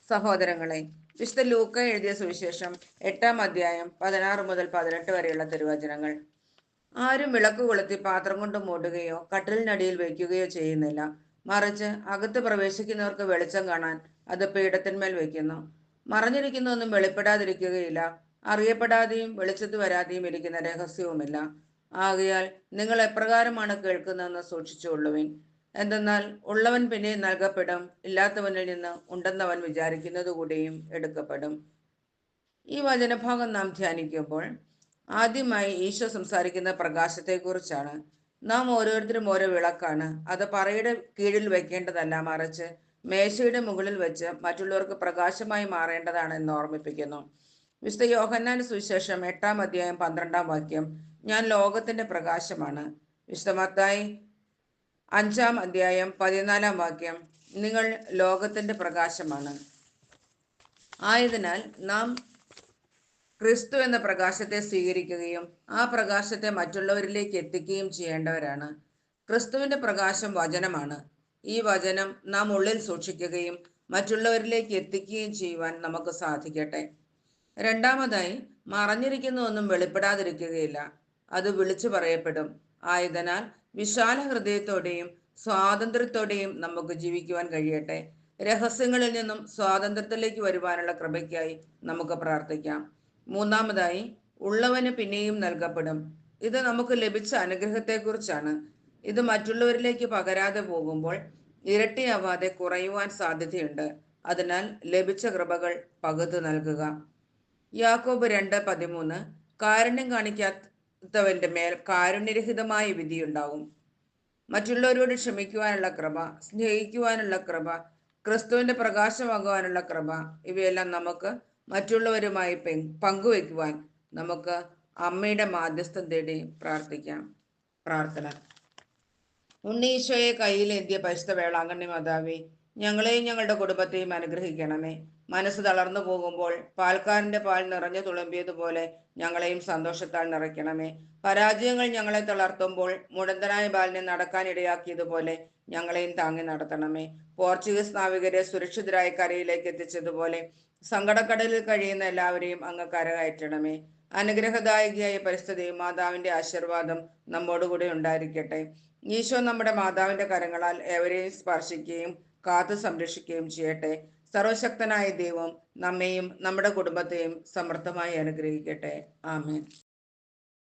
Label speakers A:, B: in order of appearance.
A: സഹോദരങ്ങളെ, വിശുദ്ധ ലൂക്ക എഴുതിയ സുവിശേഷം 8-ാം അധ്യായം 16 മുതൽ 18 വരെയുള്ള തിരുവചനങ്ങൾ. ആരും വിളക്ക് കൊളുത്തി പാത്രം കൊണ്ട് മൂടുകയോ കട്ടിലിനടിയിൽ വയ്ക്കുകയോ ചെയ്യുന്നില്ല. മറിച്ച് അകത്ത് പ്രവേശിക്കുന്നവർക്ക് വെളിച്ചം കാണാൻ അത് പീഠത്തിന്മേൽ വയ്ക്കുന്നു. മറഞ്ഞിരിക്കുന്നൊന്നും വെളിപ്പെടാതിരിക്കുകയില്ല. അറിയപ്പെടാതെയും വെളിച്ചത്ത് വരാതെയും ഇരിക്കുന്ന രഹസ്യവുമില്ല. ആകയാൽ നിങ്ങൾ എപ്രകാരമാണ് കേൾക്കുന്നതെന്ന് സൂക്ഷിച്ചുകൊള്ളുവിൻ. എന്തെന്നാൽ ഉള്ളവൻ പിന്നെ നൽകപ്പെടും, ഇല്ലാത്തവനിൽ നിന്ന് ഉണ്ടെന്നവൻ വിചാരിക്കുന്നത് കൂടിയും എടുക്കപ്പെടും. ഈ വചനഭാഗം നാം ധ്യാനിക്കുമ്പോൾ ആദ്യമായി ഈശോ സംസാരിക്കുന്ന പ്രകാശത്തെക്കുറിച്ചാണ്. നാം ഓരോരുത്തരും ഓരോ വിളക്കാണ്. അത് പറയുടെ കീഴിൽ വെക്കേണ്ടതല്ല, മറിച്ച് മേശയുടെ മുകളിൽ വെച്ച് മറ്റുള്ളവർക്ക് പ്രകാശമായി മാറേണ്ടതാണ് എന്ന് ഓർമ്മിപ്പിക്കുന്നു. വിശുദ്ധ യോഹന്നാന്റെ സുവിശേഷം 8-ാം അധ്യായം 12-ാം വാക്യം, ഞാൻ ലോകത്തിന്റെ പ്രകാശമാണ്. വിശുദ്ധ മത്തായി 5-ാം അധ്യായം 14-ാം വാക്യം, നിങ്ങൾ ലോകത്തിന്റെ പ്രകാശമാണ്. ആയതിനാൽ നാം ക്രിസ്തു എന്ന പ്രകാശത്തെ സ്വീകരിക്കുകയും ആ പ്രകാശത്തെ മറ്റുള്ളവരിലേക്ക് എത്തിക്കുകയും ചെയ്യേണ്ടവരാണ്. ക്രിസ്തുവിന്റെ പ്രകാശം വചനമാണ്. ഈ വചനം നാം ഉള്ളിൽ സൂക്ഷിക്കുകയും മറ്റുള്ളവരിലേക്ക് എത്തിക്കുകയും ചെയ്യുവാൻ നമുക്ക് സാധിക്കട്ടെ. രണ്ടാമതായി, മറഞ്ഞിരിക്കുന്ന ഒന്നും വെളിപ്പെടാതിരിക്കുകയില്ല, അത് വിളിച്ചു പറയപ്പെടും. ആയതിനാൽ വിശാല ഹൃദയത്തോടെയും സ്വാതന്ത്ര്യത്തോടെയും നമുക്ക് ജീവിക്കുവാൻ കഴിയട്ടെ. രഹസ്യങ്ങളിൽ നിന്നും സ്വാതന്ത്ര്യത്തിലേക്ക് വരുവാനുള്ള കൃപയ്ക്കായി നമുക്ക് പ്രാർത്ഥിക്കാം. മൂന്നാമതായി, ഉള്ളവന് പിന്നെയും നൽകപ്പെടും. ഇത് നമുക്ക് ലഭിച്ച അനുഗ്രഹത്തെക്കുറിച്ചാണ്. ഇത് മറ്റുള്ളവരിലേക്ക് പകരാതെ പോകുമ്പോൾ ഇരട്ടിയാവാതെ കുറയുവാൻ സാധ്യതയുണ്ട്. അതിനാൽ ലഭിച്ച കൃപകൾ പകുത്തു നൽകുക. യാക്കോബ് 2:13, കാരുണ്യം കാണിക്കാത്തവന്റെ മേൽ കാരുണ്യരഹിതമായ വിധിയുണ്ടാവും. മറ്റുള്ളവരോട് ക്ഷമിക്കുവാനുള്ള കൃപ, സ്നേഹിക്കുവാനുള്ള കൃപ, ക്രിസ്തുവിന്റെ പ്രകാശമാകുവാനുള്ള കൃപ, ഇവയെല്ലാം നമുക്ക് മറ്റുള്ളവരുമായി പങ്കുവയ്ക്കുവാൻ നമുക്ക് അമ്മയുടെ മാധ്യസ്ഥം തേടി പ്രാർത്ഥിക്കാം. പ്രാർത്ഥന. ഉണ്ണീശോയെ കയ്യിലേന്തിയ പരിശുദ്ധ വേളാങ്കണ്ണി മാതാവേ, ഞങ്ങളെയും ഞങ്ങളുടെ കുടുംബത്തെയും അനുഗ്രഹിക്കണമേ. മനസ്സ് തളർന്നു പോകുമ്പോൾ പാൽക്കാരന്റെ പാൽ നിറഞ്ഞു തുളുമ്പിയതുപോലെ ഞങ്ങളെയും സന്തോഷത്താൽ നിറയ്ക്കണമേ. പരാജയങ്ങൾ ഞങ്ങളെ തളർത്തുമ്പോൾ മുടന്തനായ ബാലിനെ നടക്കാൻ ഇടയാക്കിയതുപോലെ ഞങ്ങളെയും താങ്ങി നടത്തണമേ. പോർച്ചുഗീസ് നാവികരെ സുരക്ഷിതരായ കരയിലേക്ക് എത്തിച്ചതുപോലെ സങ്കടക്കടലിൽ കഴിയുന്ന എല്ലാവരെയും അങ്ങ് കരകയറ്റണമേ. അനുഗ്രഹദായകിയായ പരിശുദ്ധ മാതാവിന്റെ ആശീർവാദം നമ്മോടുകൂടി ഉണ്ടായിരിക്കട്ടെ. ഈശോ നമ്മുടെ മാതാവിന്റെ കരങ്ങളാൽ ഏവരെയും സ്പർശിക്കുകയും കാത്തു സംരക്ഷിക്കുകയും ചെയ്യട്ടെ. സർവശക്തനായ ദൈവം നമ്മെയും നമ്മുടെ കുടുംബത്തെയും സമൃദ്ധമായി അനുഗ്രഹിക്കട്ടെ. ആമേൻ.